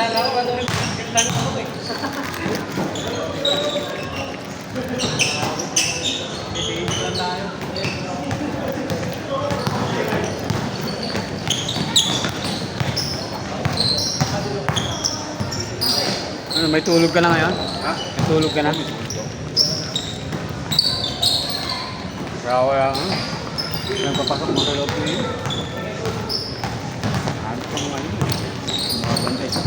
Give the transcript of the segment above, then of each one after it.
sana ako, ano yung pinagkaklan ko eh. Bibigyan lang tayo. Ano, may tulog ka na ngayon? Ha? May tulog ka na? Kaya nagpapasok mo sa loob ko yun. Ano pa mga yun? Mga bantay sa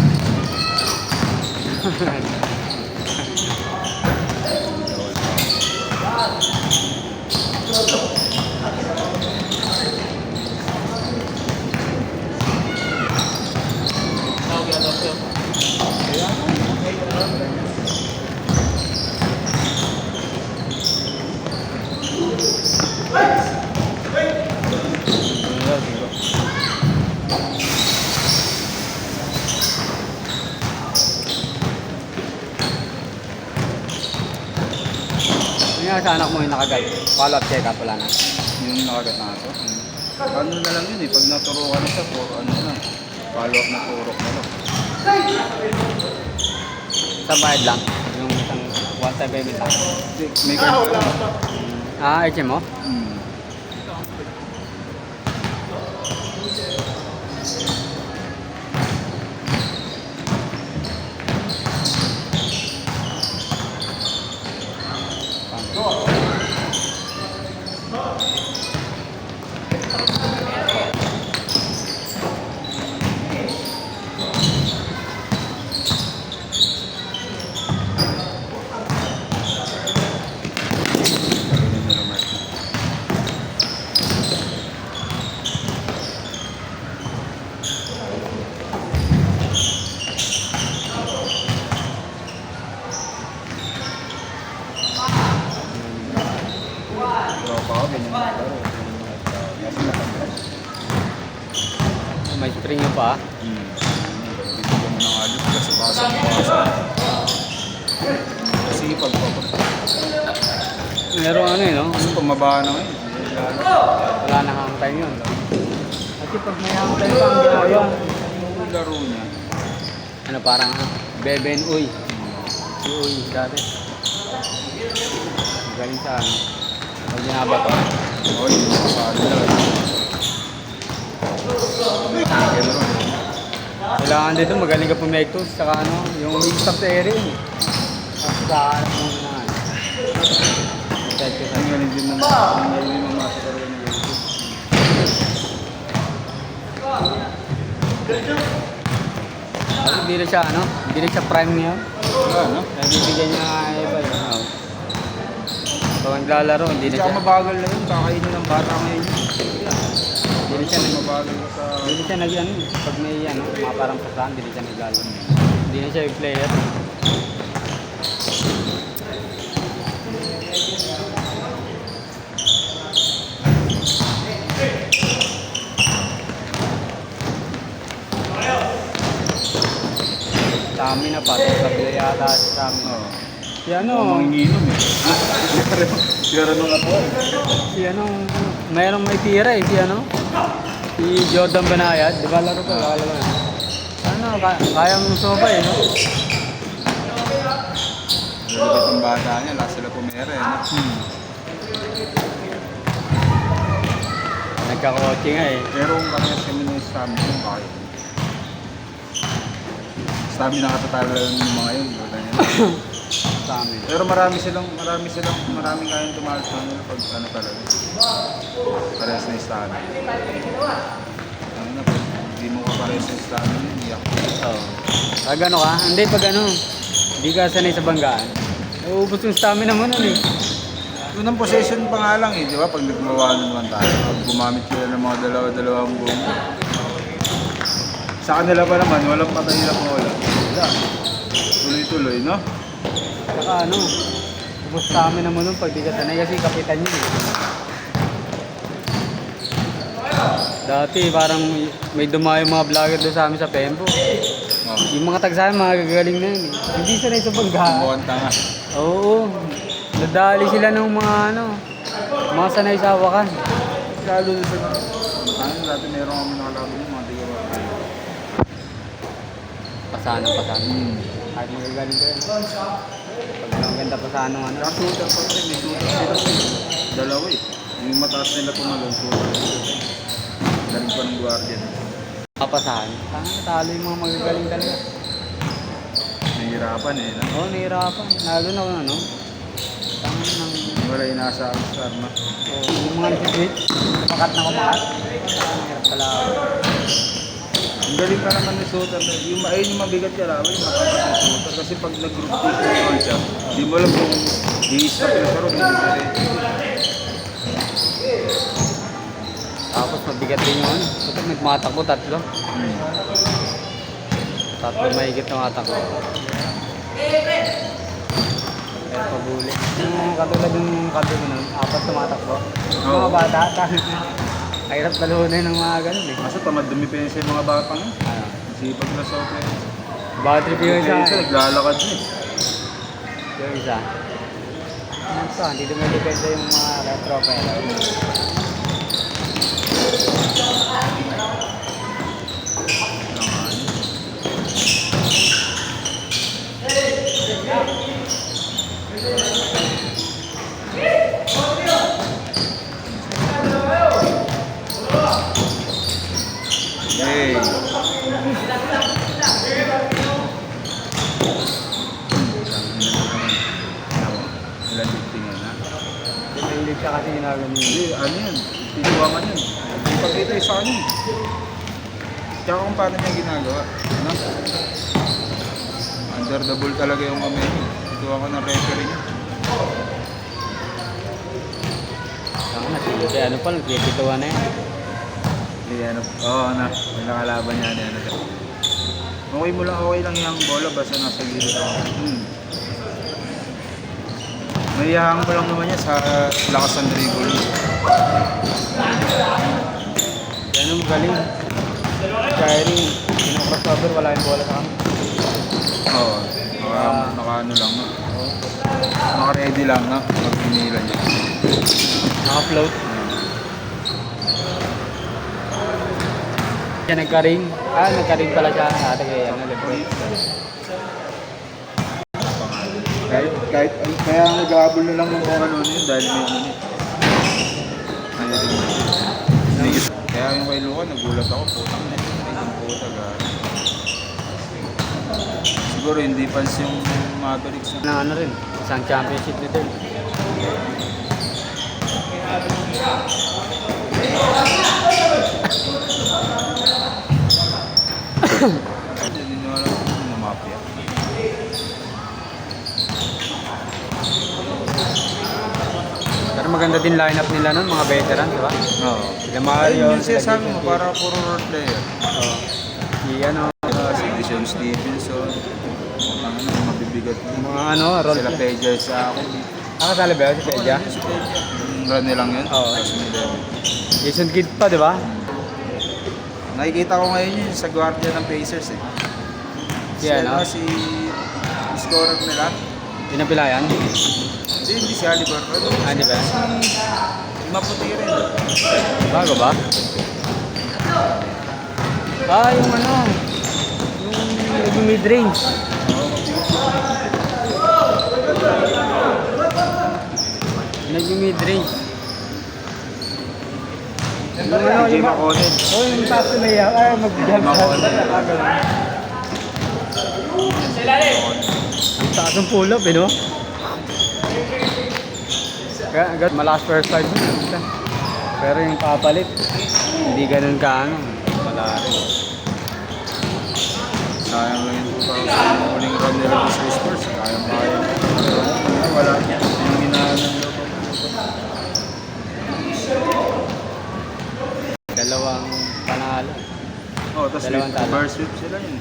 sa anak mo yung nakagat. Follow up check up, wala na. Yung nakagat na ito. Ano na lang yun eh, pag naturuan na siya po, ano na, follow up na turok na lang. Sa bayad lang. Yung isang one time payment lang. May card ka. HM mo? Tropa ko, ganyan na laro. May string nyo pa. Bibigyan mo ng alit kasi pasang-pasang. Kasi pag Meron ano eh, no? kasi pumaba na ngayon. Wala na hang time yun. Kasi pag may hang time pa ang ginagawa. Yung laro niya. Ano parang Beben Uy. Si Uy dati. Galing sa ano. Pag ginabato. Oy, pasado lang. Kailangan dito magaling ka pumektos. Saka ano, yung mix-up sa area eh. Tapos sa ano muna na ano. Set ko sa Ang galing din naman. Ang galing din naman sa laro ng YouTube. Kasi hindi na siya ano, hindi na siya prime niya. Wala, no? Nabibigyan niya iba yun. Oh. Pag naglalaro, hindi na Tsaka siya. mabagal na yun. Kakainin ng bata ngayon. Hindi na siya nag Mabagal na sa... Hindi na siya nag ano, pag may ano, mga parang pasahan, hindi na siya naglalaro. Hindi na siya yung player. Stamina pa, sabi yata si stamina. Oo. Si ano, Manginginom eh. Pero nung ako si ano, mayroong may tira eh, si ano, si Jordan Banayad, di ba laro ko, lalo na. Ano, kaya mong soba eh, no? Lulubit ang bata niya, lahat sila pumera eh. No? Nagka-coaching nga eh. Pero kung kami ng stamina, bakit? Stamina katatala ng mga yun. Wala niya. Sa amin. Pero maraming kayang tumalas sa nila pag ano talaga. Parehas na stamina. Ano na, pag hindi mo ka parehas na stamina, iyak. Oo. Pag ano ka, hindi pag ano, hindi ka sanay sa banggaan. Nauubos yung stamina mo nun eh. Unang possession pa nga lang eh, di ba? Pag nagmawa naman tayo, pag gumamit sila ng mga dalawa-dalawang buong. Sa kanila pa naman, walang patay na wala. Wala. Tuloy-tuloy, no? Saka ano, ubos stamina mo nun pag di ka sanay kasi kapitan yun eh. Dati parang may dumayo mga vlogger doon sa amin sa Pembo. Oh. Yung mga tagsahan, mga gagaling na yun eh. Hindi sanay sa banggaan. Mukhang tanga. Oo. Nadali sila ng mga ano, mga sanay sa hawakan. Lalo na sa ano, dati meron kami nakalaban yung mga tigawa. pasahan ng pasahan. Kahit magagaling ko yun. Pag maganda pasahan ng ano. Saka shooter pa rin, may shooter sila. Dalawa eh. Yung mataas nila tumalong, shooter. Galing pa ng guardian. Papasahan. Tanga natalo yung mga magagaling talaga. Nahihirapan eh. No? Oo, nahihirapan. Lalo na kung ano. Tanga ng... Wala yung nasa star na. Yung mga nag-switch, kumakat na kumakat. Hirap pala. Ang galing ka naman ng shooter. Ayun yung mabigat ka lang, yung mataas ng shooter. Kasi pag nag-group team siya, di mo alam kung i-stop yung sarong, hindi Tapos mabigat din yung ano. Ito nagmatakbo, tatlo. Tatlo mahigit na matakbo. Kaya pabuli. Yung katulad yung katulad nun, 4 tumatakbo. Yung mga bata, kahirap talunan ng mga ganun eh. Kaso tamad dumipensa yung mga batang eh. Ano? Sipag na sa offense. Bad trip yung isa. Naglalakad niya eh. Yung isa. Ano ito, hindi dumidepende yung mga retropa yun. Hey. Ilan lifting yan ha? May lig siya kasi ginagawa niya. Hindi, ano yan? Tinuwangan yan. Ipagkita yung sa ano eh. Tsaka kung paano niya ginagawa. Ano? Under the ball talaga yung kamay niya. Tinuwangan ng referee niya. Saka na, sige, ano pa, nagpipituan na yan. Hindi, ano? Oo, ano? May nakalaban niya. Ano? Okay lang yung bola basta nasa gilid ako. Mayahang mo lang naman niya sa lakas ng dribble. Yan ang magaling. Kyrie, pinang-crossover, wala yung bola sa kami. Oo. Naka-ano lang na. Naka-ready lang na pag pinila niya. Naka-float. Siya nagka-ring. Nagka-ring pala siya. Ate kaya ano, Lebron. Kaya nag-aabol na lang ng kung ano yun dahil may ano yun. Kaya yung kay Luka, nagulat ako, putang na yun. Yung puta, gano'n. Siguro hindi fans yung Mavericks. Na ano rin, isang championship nito. Hindi nyo alam kung namapya. Pero maganda din lineup nila nun, mga veteran, di ba? Oo. Sila Mario, Ayun yung sinasabi mo, para puro role player. Oo. Si ano, Si Dijon Stevenson. Ang ano, mabibigat mo. mga ano, role Sila play. Peja sa ako. Kasali ba yun si Pedja? Si Peja. Run nilang yun. Oo. Tapos may level. Jason Kidd pa, di ba? Nakikita ko ngayon yun sa guardia ng Pacers eh. Si ano? Si scorer nila. Pinapilayan? Hindi si Haliburton. Di ba? Si maputi rin. Bago ba? Yung ano, yung mid-range. Nag-mid-range. Yung ano, DJ McConnell. yung taas na yan. Mag-jump ang taas ng pull-up, no? Kaya malakas first fight mo. Pero yung papalit, hindi ganun ka ano. Wala rin. Sayang lang yun po sa muling run nila sa Spurs. Kaya. Wala. Yung inahan ng loob. Dalawang panalo. Tapos Dalawang talo. bar sweep sila yun.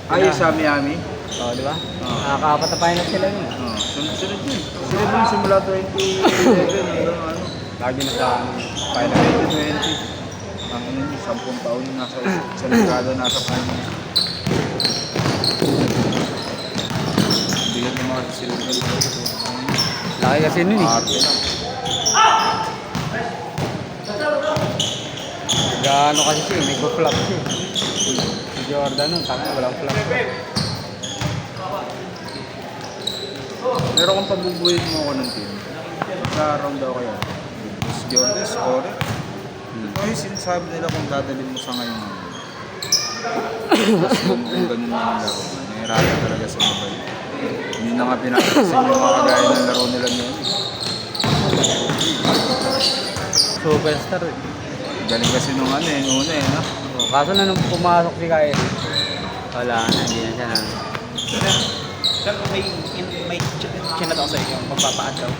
Ay, sa Miami. Di ba? Nakaka-apat na final sila yun. Sunod-sunod yun. Sila din simula 2011 hanggang ano. Lagi na sa final. 2020. Ang yun, 10 taon na nasa sa ligado, nasa finals. Bigat ng mga silver. Laki kasi nun eh. Arte lang. Gaano kasi siya eh. May flop siya eh. Jordan nun, tanga, walang flag. Pero kung pabubuhin mo ako ng team, sa round daw kaya, si Jordan, scorer. Ito yung sinasabi nila kung dadalhin mo sa ngayon. Tapos kung ganun na yung laro, nahirapan talaga sa mabay. Hindi na nga pinakasin yung mga kagaya ng laro nila ngayon. Superstar eh. Galing kasi nung ano eh, una eh, no? Kaso na nung pumasok si Kyle, wala na, hindi na siya na. Sir, may chinat ako sa inyo, magpapaat daw.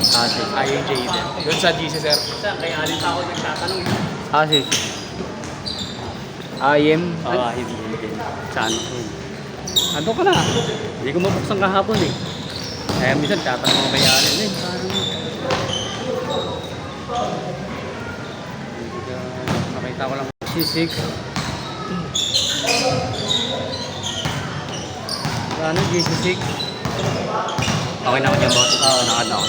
Kasi. Yung Jaden. Doon sa GC, sir. Sir, kaya alin pa ako nagtatanong. Kasi. IM. Hindi. Saan ako? Ando ka na. Hindi ko mabuksan kahapon eh. Kaya minsan tatanong ako kay Alin eh. Nakita ko lang. C6. Ano? GC6? Okay na ako dyan, boss. Nakad ako.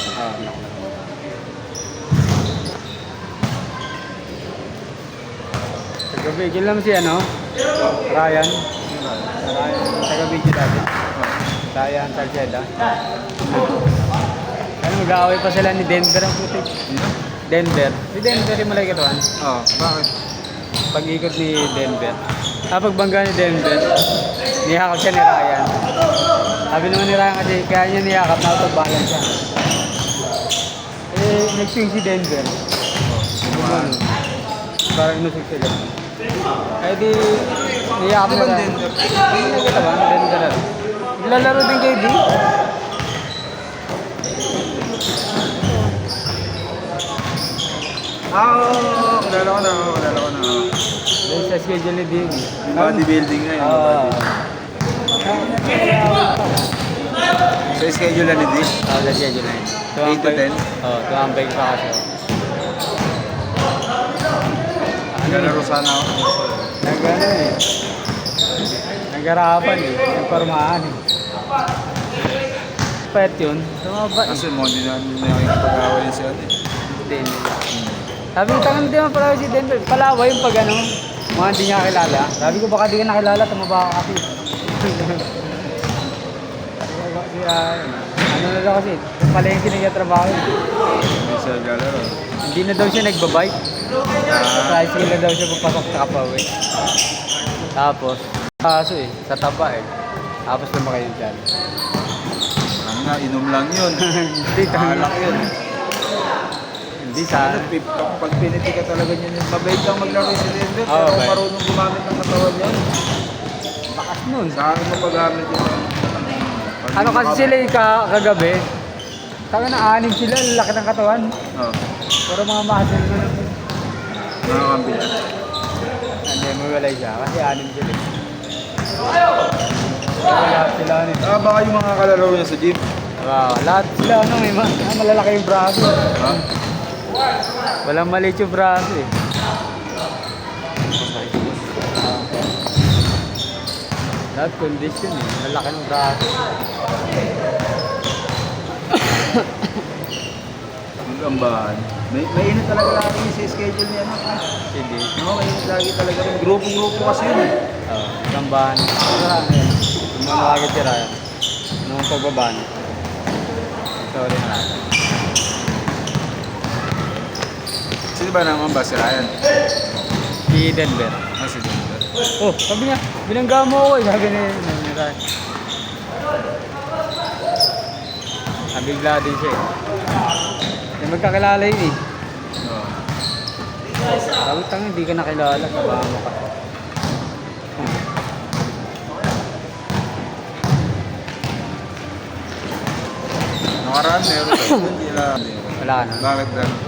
Taga-video lang si ano? Ryan. Taga-video dati. Ryan Salceda. Ano, mag-aaway pa sila ni Denver ang puti. Denver. Si Denver yung malay katuan. Oo, bakit? Pag-ikot ni Denver. Pagbangga ni Denver, niyakap siya ni Ryan. Sabi naman ni Ryan kasi kaya niya niyakap, nakapagbalan siya. Eh, nag-swing si Denver. Gumano. Parang inusik sila. Kaya di, niyakap Ano ni ba Ryan. Denver? Ano yung katawan? Denver. Lalaro din kay D. Oo, kilala ko na. Dahil sa schedule ni D. Yung bodybuilding na yun. Sa schedule na ni D? Sa schedule na yun. 8 to 10? Oo, tuwambay sa kaso. Naglalaro sana ako. Nag-ano eh. Nag-arapan eh. Nagparmahan eh. Pet yun. Tumaba eh. Kasi mo, hindi na nakikipag-away siya. Denver. Sabi ko, tangan di man pala si Denver. Palawa yung pag ano, mga hindi niya kilala. Sabi ko, baka di ka nakilala, tumaba ka kasi. Ano na daw kasi, pala yung sinigatrabaho. Hindi siya naglalaro. Hindi na daw siya nagbabike. Sa tricycle na daw siya pagpasok sa Kapawe. Tapos, kaso eh, sa taba eh. Tapos lumaki yun dyan. Ano na, inom lang yun. Hindi, Alak yun. Hindi sa... Pag piniti ka talaga yun, mabait lang maglaro si Denver, Oo, pero mabait. marunong gumamit ng katawan yun. Bakas nun. Sa akin mo paggamit yun. Ano kasi sila yung kagabi? Taka na 6 sila, laki ng katawan. Oo, Pero mga muscle mo lang. nakakampi yan. Hindi, mawalay siya. Kasi 6 sila. Lahat sila ano. Baka yung mga kalaro niya sa jeep. Wow, lahat sila ano, may malalaki yung braso. Ha? Walang maliit yung braso eh. Lahat condition eh, lalaki ng braso. Ang gambahan. Mainit talaga lagi yung sa schedule niya. Hindi. No, mainit lagi talaga rin. Grupo-grupo kasi yun. Gambahan. Marami yan. Yung mga nakagit si Ryan. Nung pagbabaan. Sorry na lang. Sino ba naman ba? Si Ryan? Si Denver. Si Denver. Oh, sabi niya, binangga mo ako eh. Sabi ni Ryan. Nabigla din siya eh. Yung magkakilala yun eh. Oo. Sabi tanga, hindi ka nakilala. Sabahan mo ka. Nakaraan meron. Hindi na. Wala ka na. Bakit gano'n?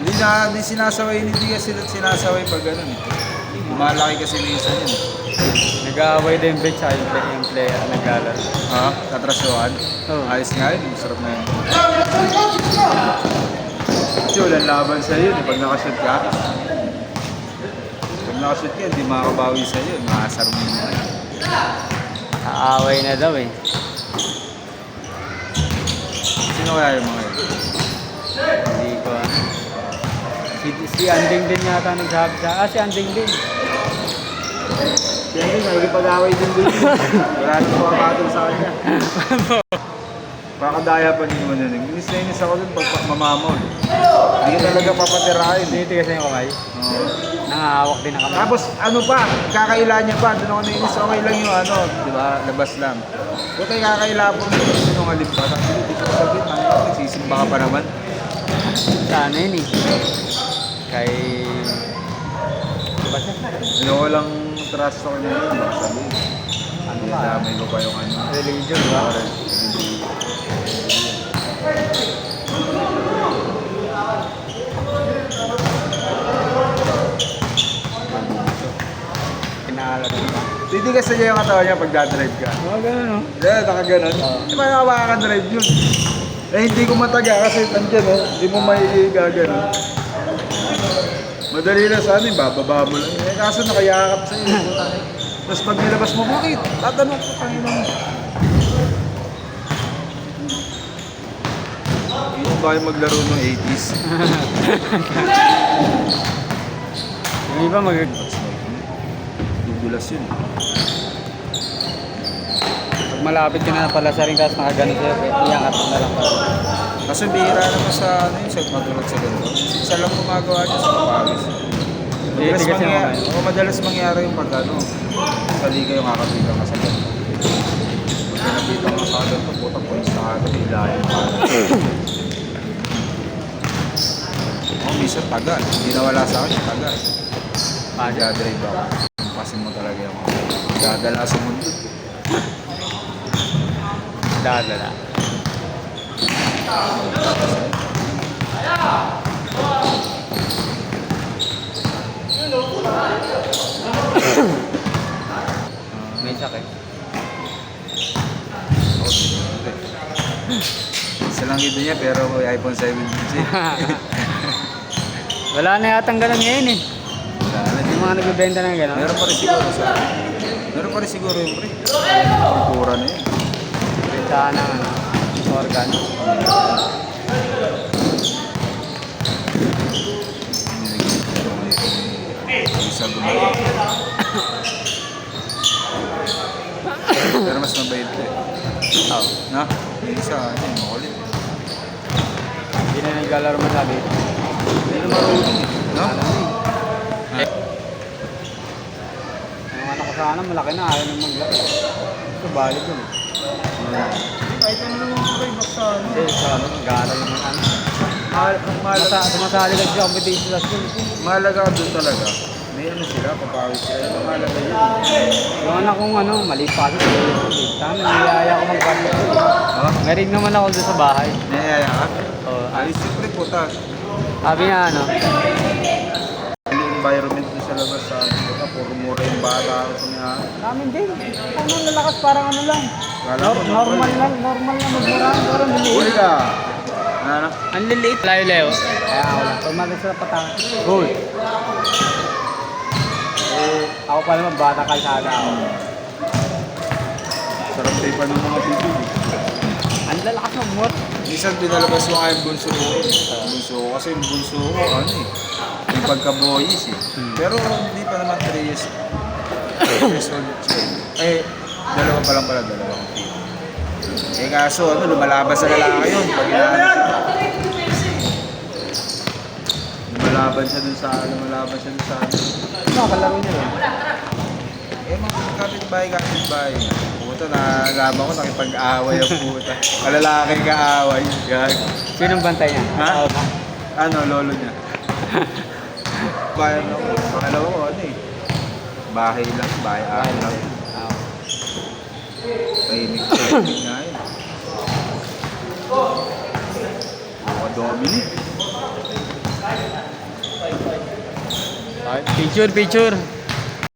Hindi sinasaway ni Diaz sila sinasaway pag gano'n eh. Malaki kasi minsan yun. Nag-aaway din bench sa yung player naglalaro. Ha? Katrasyuhan? Oo. Ayos nga yun. Masarap na yun. Kasi walang laban sa yun eh. Pag nakashoot ka. Pag nakashoot ka, hindi makakabawi sa yun. Makasar mo yun. Aaway na daw eh. Sino kaya yung mga yun? Hindi ko ano. Si Anding din yata nagsabi sa... si Anding din. Siyempre, nagipag-away din doon. Wala nang pumamatol sa kanya. Pakadaya pa din naman yun. Inis na inis ako dun pag mamamol. Hindi ka talaga papatirahin. Tinitigas na yung kamay. Oo. Nangahawak din ang kamay. Tapos ano pa, kakaila niya pa. Doon ako nainis, okay lang yung ano, di ba? Labas lang. Kung tayo kakaila po nito, sinungaling pa. Tapos hindi ko sabihin, nagsisimba ka pa naman. Sana yun eh. Kay... Diba siya? Ano ko lang trust ako na yun, baka sabihin. Ano Hindi ba? damay ko pa yung ano. Religion ba? Pinaalam ba? Titigas na niya yung katawan niya pag dadrive ka. Oo, gano'n no? Yeah, nakaganon. Di ba nakawaka-drive yun? Eh, hindi ko mataga kasi nandiyan eh. Hindi mo may gaganon. Madali na sa amin, bababa mo lang. Eh, kaso nakayakap sa iyo. Tapos pag nilabas mo, bakit? Tatanong ko kang ina mo. Hindi mo ba yung maglaro ng 80s? Yung iba Dudulas yun. pag malapit ka na pala sa ring tapos nakagano sa'yo, iangat mo na lang pala. Kasi bihira naman sa ano yun, sa matulad sa ganito. Isa lang gumagawa niya sa kapagis. Madalas, Tigas yung kamay. madalas mangyari yung pag ano, sa liga yung kakapitan ka sa ganito. Pag kinapitan ka sa ganito, putang points na agad, ilayan ka. Ako minsan taga, hindi nawala sa akin, taga. Nag-drive ako. Pasin mo talaga yung dadala sa mundo. Dadala. May sakit. Isa lang ito niya pero may iPhone 7 din siya. Wala na yatang ganun ngayon eh. Yung mga nagbibenta ng gano'n. Meron pa rin siguro sa meron pa rin siguro yung pre. Kultura na yun. Bentahan ng ano, organ. Isa gumawa. Pero mas mabait ito eh. Oh. Na? Isa, ano yun, makulit. Hindi na naglalaro masabi. Hindi na marunong eh. No? Ang anak ko sana malaki na, ayaw nang maglaro. Ito, balik yun. Kahit ano naman ko kayo baksa ano. Hindi, sa ano, gara naman ano. Sumasali kasi sa competition sa school. Mahalaga doon talaga. May ano sila, papawit sila. Yung mahalaga yun. Yung anak kong ano, mali pa ako. Sana, niyaya ko mag-basketball. Ha? Ngarig naman ako doon sa bahay. Nayaya ka? Oo. Alis yung pre, puta. Sabi niya ano, Yung environment doon sa labas sa amin. Puta, puro mura yung bata. namin din. Ano lalakas parang ano lang. Kala ko Normal lang magmura. Pero Huli niliit. ka. Ano? Ang liliit. Layo Leo. Kaya ako lang. Pag mag sa patang. Goal. Eh, ako pa naman bata kalsada ako. Sarap tayo pa ng mga bibig. Ang lalakas magmura. Minsan pinalabas ko nga yung bunso ko. Bunso ko kasi yung bunso ko, ano eh. Yung pagka-boyish eh. Pero hindi pa naman 3 years. 3 years old siya. Eh, dalawa pa lang pala, dalawa kong tito. Eh kaso, ano, lumalaban sa lalaki yun. Pag inaano siya. Lumalaban siya dun sa ano. Ano, kalaro niya lang. Eh, mga kapit-bahay. Puta, nalaman ko, nakipag-away ang puta. Kalalaki ka-away. Gag. Sinong bantay niya? Ha? Ako ba? Ano, lolo niya. Bayan ako. Pangalawa ko, ano eh. Bahay lang, bahay lang. Ah, Tahimik nga yun. Mga Dominic. Picture.